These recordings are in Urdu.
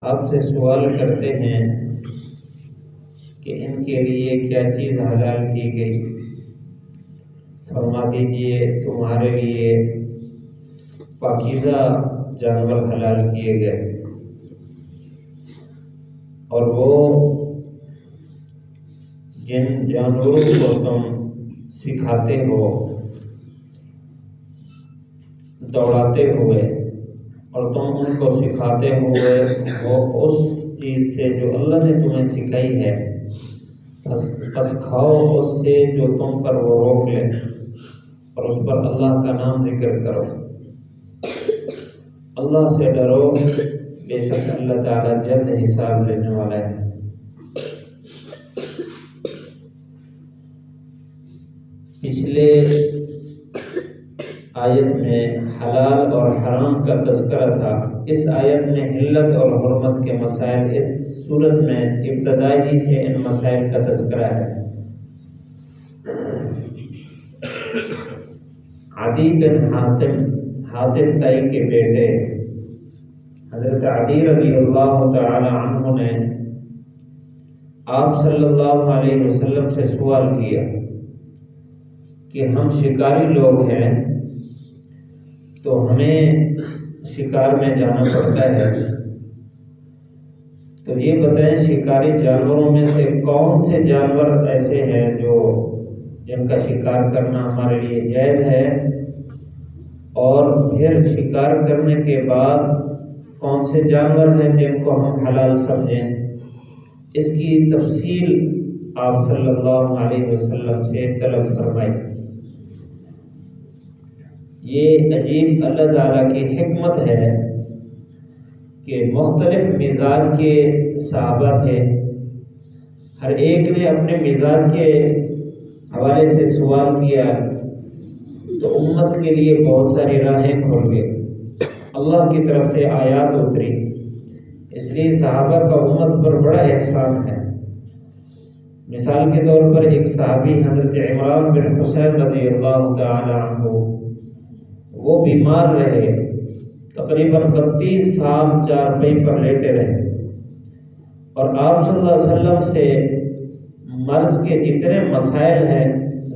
آپ سے سوال کرتے ہیں کہ ان کے لیے کیا چیز حلال کی گئی؟ فرما دیجئے تمہارے لیے پاکیزہ جانور حلال کیے گئے، اور وہ جن جانوروں کو تم سکھاتے ہو دوڑاتے ہوئے، اور تم ان کو سکھاتے ہوئے وہ اس چیز سے جو اللہ نے تمہیں سکھائی ہے پس کھاؤ اس سے جو تم پر وہ روک لے، اور اس پر اللہ کا نام ذکر کرو، اللہ سے ڈرو، بے شک اللہ تعالیٰ جلد حساب لینے والا ہے۔ پچھلے آیت میں حلال اور حرام کا تذکرہ تھا، اس آیت میں حلت اور حرمت کے مسائل، اس صورت میں ابتدائی سے ان مسائل کا تذکرہ ہے۔ عدی بن حاتم تائی کے بیٹے حضرت عدی رضی اللہ تعالی عنہ نے آپ صلی اللہ علیہ وسلم سے سوال کیا کہ ہم شکاری لوگ ہیں تو ہمیں شکار میں جانا پڑتا ہے، تو یہ بتائیں شکاری جانوروں میں سے کون سے جانور ایسے ہیں جن کا شکار کرنا ہمارے لیے جائز ہے، اور پھر شکار کرنے کے بعد کون سے جانور ہیں جن کو ہم حلال سمجھیں۔ اس کی تفصیل آپ صلی اللہ علیہ وسلم سے طلب فرمائی۔ یہ عجیب اللہ تعالیٰ کی حکمت ہے کہ مختلف مزاج کے صحابہ تھے، ہر ایک نے اپنے مزاج کے حوالے سے سوال کیا، تو امت کے لیے بہت ساری راہیں کھل گئی، اللہ کی طرف سے آیات اتری، اس لیے صحابہ کا امت پر بڑا احسان ہے۔ مثال کے طور پر ایک صحابی حضرت عمران بن حسین رضی اللہ تعالی عنہ، وہ بیمار رہے، تقریباً 32 سال چارپائی پر لیٹے رہے، اور آپ صلی اللہ علیہ وسلم سے مرض کے جتنے مسائل ہیں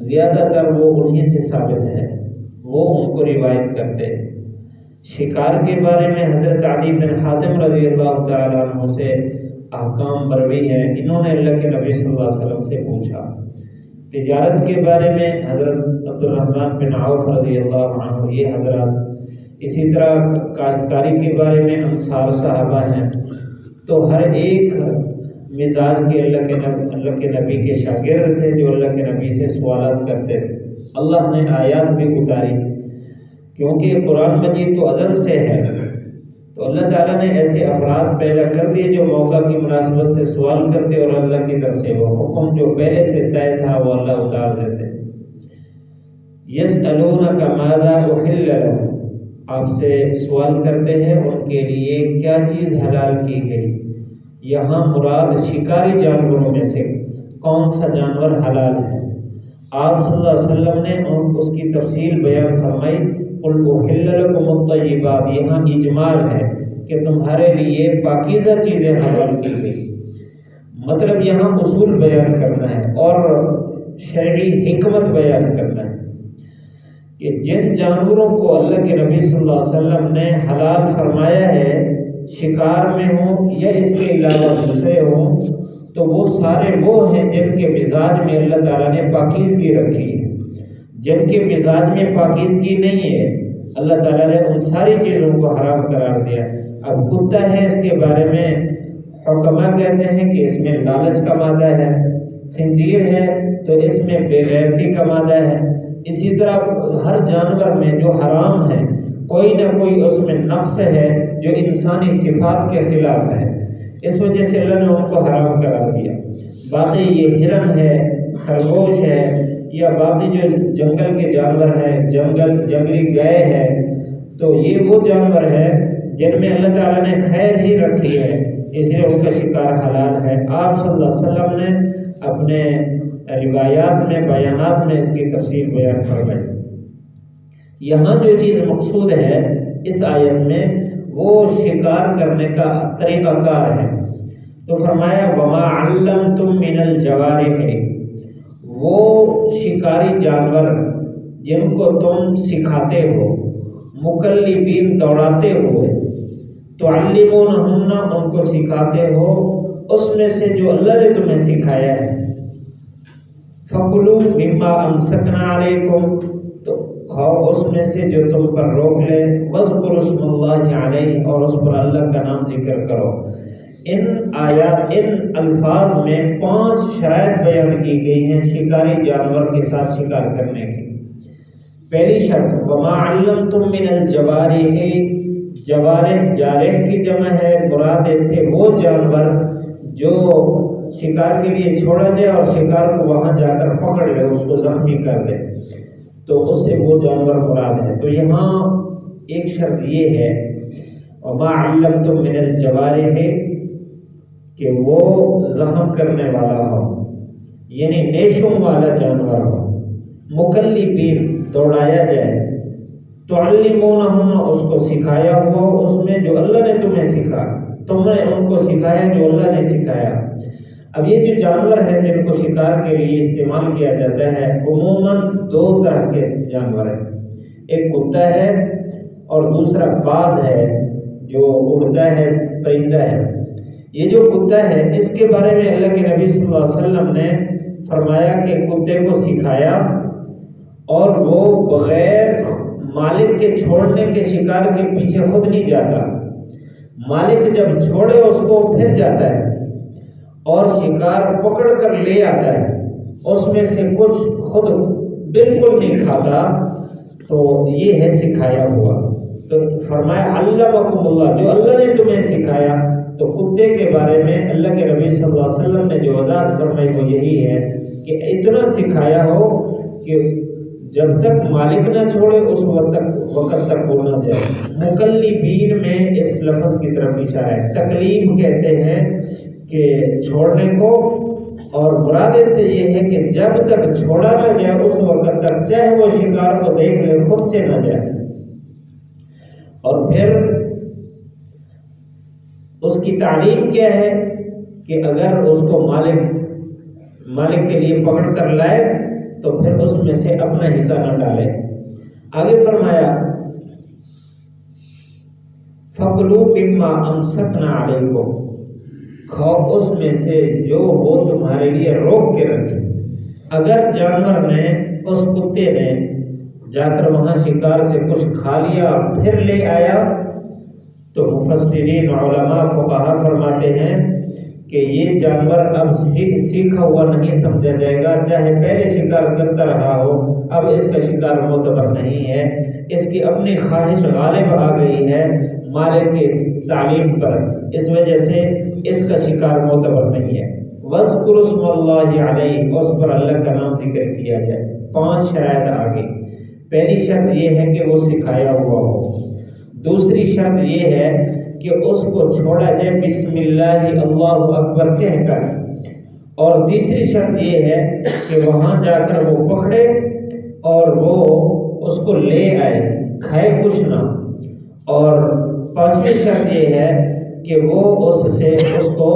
زیادہ تر وہ انہی سے ثابت ہیں، وہ ان کو روایت کرتے ہیں۔ شکار کے بارے میں حضرت عدی بن حاتم رضی اللہ تعالیٰ عنہ سے احکام مروی ہیں، انہوں نے اللہ کے نبی صلی اللہ علیہ وسلم سے پوچھا۔ تجارت کے بارے میں حضرت عبد الرحمن بن عوف رضی اللہ عنہ، یہ حضرات، اسی طرح کاشتکاری کے بارے میں انصار صحابہ ہیں، تو ہر ایک مزاج کے اللہ کے نبی کے شاگرد تھے جو اللہ کے نبی سے سوالات کرتے تھے۔ اللہ نے آیات بھی اتاری، کیونکہ قرآن مجید تو ازل سے ہے، تو اللہ تعالیٰ نے ایسے افراد پیدا کر دیے جو موقع کی مناسبت سے سوال کرتے، اور اللہ کی طرف سے وہ حکم جو پہلے سے طے تھا وہ اللہ اتار دیتے۔ یسألونک ماذا احل لهم، آپ سے سوال کرتے ہیں ان کے لیے کیا چیز حلال کی گئی۔ یہاں مراد شکاری جانوروں میں سے کون سا جانور حلال ہے؟ آپ صلی اللہ علیہ وسلم نے اس کی تفصیل بیان فرمائی، قل احل لکم الطیبات، یہاں اجمال ہے کہ تمہارے لیے پاکیزہ چیزیں حلال کی گئی، مطلب یہاں اصول بیان کرنا ہے اور شرعی حکمت بیان کرنا ہے کہ جن جانوروں کو اللہ کے نبی صلی اللہ علیہ وسلم نے حلال فرمایا ہے، شکار میں ہوں یا اس کے علاوہ دوسرے ہوں، تو وہ سارے وہ ہیں جن کے مزاج میں اللہ تعالیٰ نے پاکیزگی رکھی ہے۔ جن کے مزاج میں پاکیزگی نہیں ہے، اللہ تعالیٰ نے ان ساری چیزوں کو حرام قرار دیا۔ اب کتا ہے، اس کے بارے میں حکماء کہتے ہیں کہ اس میں لالچ کا مادہ ہے، خنزیر ہے تو اس میں بے غیرتی کا مادہ ہے، اسی طرح ہر جانور میں جو حرام ہے کوئی نہ کوئی اس میں نقص ہے جو انسانی صفات کے خلاف ہے، اس وجہ سے اللہ نے ان کو حرام قرار دیا۔ باقی یہ ہرن ہے، خرگوش ہے، یا باقی جو جنگل کے جانور ہیں، جنگلی گائے ہے، تو یہ وہ جانور ہیں جن میں اللہ تعالیٰ نے خیر ہی رکھی ہے، اس لیے ان کا شکار حلال ہے۔ آپ صلی اللہ علیہ وسلم نے اپنے روایات میں، بیانات میں اس کی تفصیل بیان فرمائی۔ یہاں جو چیز مقصود ہے اس آیت میں وہ شکار کرنے کا طریقہ کار ہے۔ تو فرمایا وما علمتم من الجوارح، وہ شکاری جانور جن کو تم سکھاتے ہو، مکلبین دوڑاتے ہوئے، تعلمونہن ان کو سکھاتے ہو اس میں سے جو اللہ نے تمہیں سکھایا ہے، فکلوا مما امسکنا علیکم، تو کھاؤ اس میں سے جو تم پر روک لے، واذکروا اسم اللہ علیہ، اور اس پر اللہ کا نام ذکر کرو۔ ان الفاظ میں 5 شرائط بیان کی گئی ہیں شکاری جانور کے ساتھ شکار کرنے کی۔ پہلی شرط وما علمتم من الجوارح، جوارح جارح کی جمع ہے، مراد اس سے وہ جانور جو شکار کے لیے چھوڑا جائے اور شکار کو وہاں جا کر پکڑ لے، اس کو زخمی کر دے، تو اس سے وہ جانور مراد ہے۔ تو یہاں ایک شرط یہ ہے وما علمتم من الجوارح کہ وہ زخم کرنے والا ہو، یعنی نیشوں والا جانور ہو، مکلبین دوڑایا جائے، تعلمونہن اس کو سکھایا ہوا اس میں جو اللہ نے تمہیں سکھا، تم نے ان کو سکھایا جو اللہ نے سکھایا۔ اب یہ جو جانور ہیں جن کو شکار کے لیے استعمال کیا جاتا ہے، عموماً 2 طرح کے جانور ہیں، ایک کتا ہے اور دوسرا باز ہے جو اڑتا ہے، پرندہ ہے۔ یہ جو کتا ہے اس کے بارے میں اللہ کے نبی صلی اللہ علیہ وسلم نے فرمایا کہ کتے کو سکھایا اور وہ بغیر مالک کے چھوڑنے کے شکار کے پیچھے خود نہیں جاتا، مالک جب چھوڑے اس کو پھر جاتا ہے اور شکار پکڑ کر لے آتا ہے، اس میں سے کچھ خود بالکل نہیں کھاتا، تو یہ ہے سکھایا ہوا۔ تو فرمایا علمکم اللہ، جو اللہ نے تمہیں سکھایا۔ تو کتے کے بارے میں اللہ کے نبی صلی اللہ علیہ وسلم نے جو وضاحت فرمائی وہ یہی ہے کہ اتنا سکھایا ہو کہ جب تک مالک نہ چھوڑے اس وقت تک وہ نہ جائے۔ مکلبین میں اس لفظ کی طرف اشارہ ہے، تکلیب کہتے ہیں کہ چھوڑنے کو، اور مراد اس سے یہ ہے کہ جب تک چھوڑا نہ جائے اس وقت تک چاہے وہ شکار کو دیکھ لے خود سے نہ جائے۔ اور پھر اس کی تعلیم کیا ہے کہ اگر اس کو مالک کے لیے پکڑ کر لائے تو پھر اس میں سے اپنا حصہ نہ ڈالے۔ آگے فرمایا فَكُلُوا مِمَّا أَمْسَكْنَا عَلَيْكُمْ، کھاؤ اس میں سے جو وہ تمہارے لیے روک کے رکھے۔ اگر جانور نے، اس کتے نے جا کر وہاں شکار سے کچھ کھا لیا پھر لے آیا، تو مفسرین علماء فقہا فرماتے ہیں کہ یہ جانور اب سیکھا ہوا نہیں سمجھا جائے گا، چاہے پہلے شکار کرتا رہا ہو، اب اس کا شکار معتبر نہیں ہے، اس کی اپنی خواہش غالب آ گئی ہے مالک کی تعلیم پر، اس وجہ سے اس کا شکار معتبر نہیں ہے۔ وَاذْكُرُوا اسْمَ اللَّهِ عَلَيْهِ، اس پر اللہ کا نام ذکر کیا جائے۔ 5 شرائط آ گئی۔ پہلی شرط یہ ہے کہ وہ سکھایا ہوا ہو، دوسری شرط یہ ہے کہ اس کو چھوڑا جائے بسم اللہ اللہ اکبر کہہ کر، اور تیسری شرط یہ ہے کہ وہاں جا کر وہ پکڑے اور وہ اس کو لے آئے، کھائے کچھ نہ، اور 5ویں شرط یہ ہے کہ وہ اس کو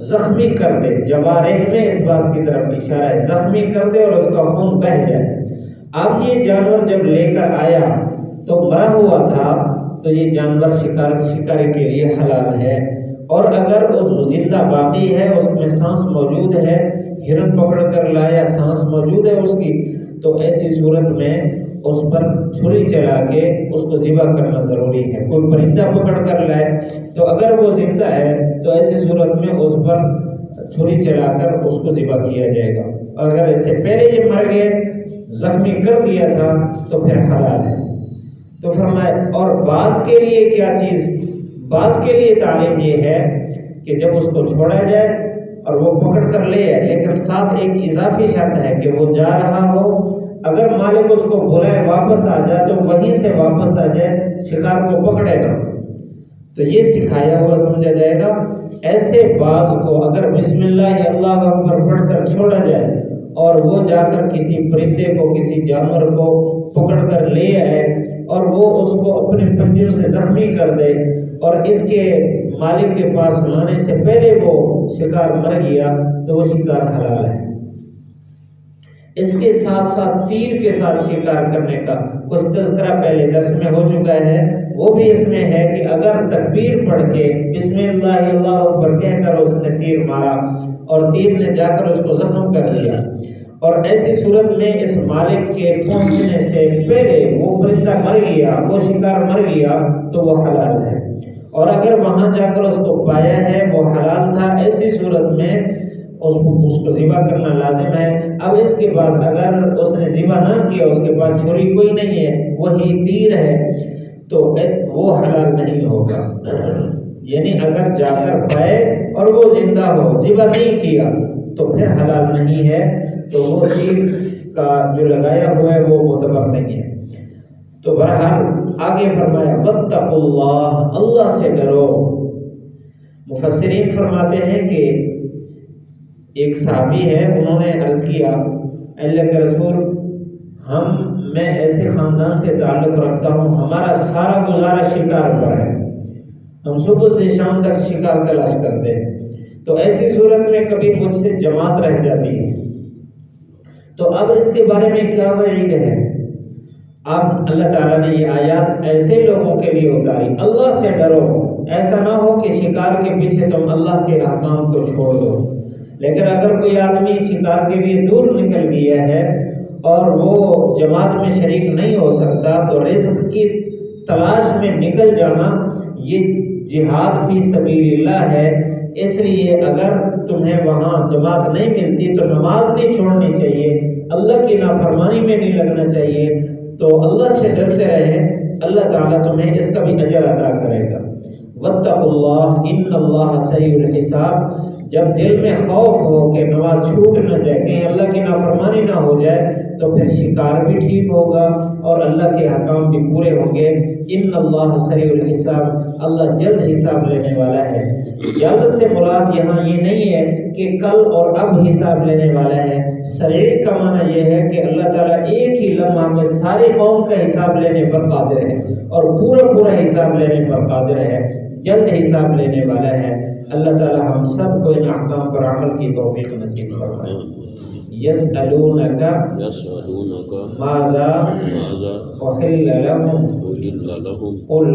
زخمی کر دے، جوارح میں اس بات کی طرف اشارہ ہے، زخمی کر دے اور اس کا خون بہہ جائے۔ اب یہ جانور جب لے کر آیا تو مرا ہوا تھا، تو یہ جانور شکاری کے لیے حلال ہے، اور اگر اس زندہ باقی ہے، اس میں سانس موجود ہے، ہرن پکڑ کر لایا سانس موجود ہے اس کی، تو ایسی صورت میں اس پر چھری چلا کے اس کو ذبح کرنا ضروری ہے۔ کوئی پرندہ پکڑ کر لائے تو اگر وہ زندہ ہے تو ایسی صورت میں اس پر چھری چلا کر اس کو ذبح کیا جائے گا، اگر اس سے پہلے یہ مر گئے، زخمی کر دیا تھا، تو پھر حلال ہے۔ تو فرمایا اور بعض کے لیے کیا چیز، بعض کے لیے تعلیم یہ ہے کہ جب اس کو چھوڑا جائے اور وہ پکڑ کر لے آئے، لیکن ساتھ ایک اضافی شرط ہے کہ وہ جا رہا ہو، اگر مالک اس کو بلائے واپس آ جائے تو وہیں سے واپس آ جائے، شکار کو پکڑے گا، تو یہ سکھایا ہوا سمجھا جائے گا۔ ایسے بعض کو اگر بسم اللہ اللہ اکبر پڑھ کر چھوڑا جائے اور وہ جا کر کسی پرندے کو، کسی جانور کو پکڑ کر لے آئے اور وہ اس کو اپنے پنجوں سے زخمی کر دے اور اس کے مالک کے پاس لانے سے پہلے وہ شکار مر گیا تو وہ شکار حلال ہے۔ اس کے ساتھ ساتھ تیر کے ساتھ شکار کرنے کا کچھ تذکرہ پہلے درس میں ہو چکا ہے، وہ بھی اس میں ہے کہ اگر تکبیر پڑھ کے بسم اللہ اللہ اکبر کہہ کر اس نے تیر مارا اور تیر نے جا کر اس کو زخم کر دیا، اور ایسی صورت میں اس مالک کے پہنچنے سے پہلے وہ پرندہ مر گیا، وہ شکار مر گیا تو وہ حلال ہے، اور اگر وہاں جا کر اس کو پایا ہے وہ حلال تھا، ایسی صورت میں اس کو ذبح کرنا لازم ہے۔ اب اس کے بعد اگر اس نے ذبح نہ کیا، اس کے پاس چھری کوئی نہیں ہے، وہی تیر ہے، تو وہ حلال نہیں ہوگا۔ یعنی اگر جا کر پائے اور وہ زندہ ہو، ذبح نہیں کیا تو پھر حلال نہیں ہے، تو وہ تیر کا جو لگایا ہوا ہے وہ معتبر نہیں ہے۔ تو بہرحال آگے فرمایا واتقوا اللہ، اللہ سے ڈرو۔ مفسرین فرماتے ہیں کہ ایک صحابی ہے، انہوں نے عرض کیا اللہ کے رسول، میں ایسے خاندان سے تعلق رکھتا ہوں، ہمارا سارا گزارا شکار پر ہے، ہم صبح سے شام تک شکار تلاش کرتے ہیں، تو ایسی صورت میں کبھی مجھ سے جماعت رہ جاتی ہے، تو اب اس کے بارے میں کیا وعید ہے؟ اب اللہ تعالیٰ نے یہ آیات ایسے لوگوں کے لیے اتاری، اللہ سے ڈرو، ایسا نہ ہو کہ شکار کے پیچھے تم اللہ کے احکام کو چھوڑ دو۔ لیکن اگر کوئی آدمی شکار کے لیے دور نکل گیا ہے اور وہ جماعت میں شریک نہیں ہو سکتا، تو رزق کی تلاش میں نکل جانا یہ جہاد فی سبیل اللہ ہے۔ اس لیے اگر تمہیں وہاں جماعت نہیں ملتی تو نماز نہیں چھوڑنی چاہیے، اللہ کی نافرمانی میں نہیں لگنا چاہیے، تو اللہ سے ڈرتے رہیں، اللہ تعالیٰ تمہیں اس کا بھی اجر عطا کرے گا۔ واتقوا اللہ ان اللہ سریع الحساب، جب دل میں خوف ہو کہ نماز چھوٹ نہ جائے، کہیں اللہ کی نافرمانی نہ ہو جائے، تو پھر شکار بھی ٹھیک ہوگا اور اللہ کے احکام بھی پورے ہوں گے۔ ان اللہ سریع الحساب، اللہ جلد حساب لینے والا ہے۔ جلد سے مراد یہاں یہ نہیں ہے کہ کل اور اب حساب لینے والا ہے، سریع کا معنی یہ ہے کہ اللہ تعالیٰ ایک ہی لمحہ میں ساری قوم کا حساب لینے پر قادر ہے اور پورا حساب لینے پر قادر ہے، جلد حساب لینے والا ہے۔ اللہ تعالیٰ ہم سب کو ان احکام پر عمل کی توفیق نصیب فرمائے۔ یسألونک ماذا احل لهم قل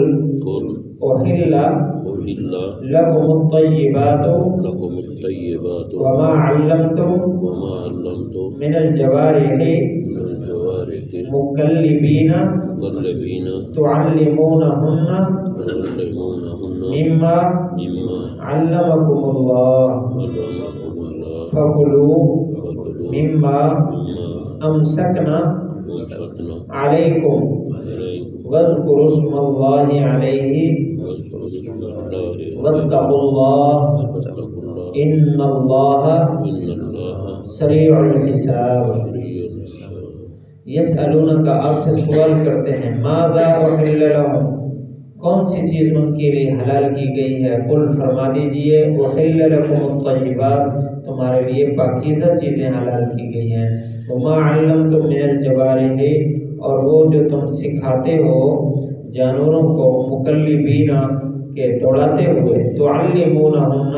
احل لكم الطیبات وما علمتم من الجوارح مکلبین تعلمونہن مما علمکم اللہ فکلوا مما امسکنا علیکم واذکروا اسم اللہ علیہ واتقوا اللہ ان اللہ سریع الحساب۔ یسألونک، آپ سے سوال کرتے ہیں، ماذا احل لهم، کون سی چیز ان کے لیے حلال کی گئی ہے؟ قل، فرما دیجئے، احل لکم الطیبات، تمہارے لیے پاکیزہ چیزیں حلال کی گئی ہیں، وما علمتم من الجوارح، اور وہ جو تم سکھاتے ہو جانوروں کو، مکلبین کے دوڑاتے ہوئے، تعلمونہن،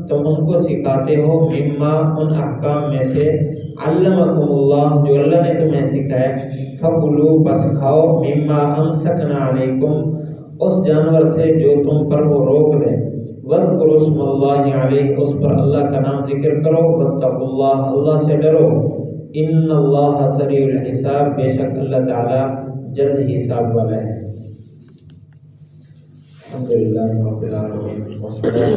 تم ان کو سکھاتے ہو، مما، ان احکام میں سے، علمکم اللہ، جو اللہ نے تمہیں سکھائے، فکلوا، بس کھاؤ، مما امسکنا علیکم، اس جانور سے جو تم پر وہ روک دیں، واذکروا اسم اللہ علیہ، اس پر اللہ کا نام ذکر کرو، واتقوا اللہ، اللہ سے ڈرو، ان اللہ سریع الحساب، بے شک اللہ تعالی جلد حساب والا ہے۔ الحمدللہ رب العالمین۔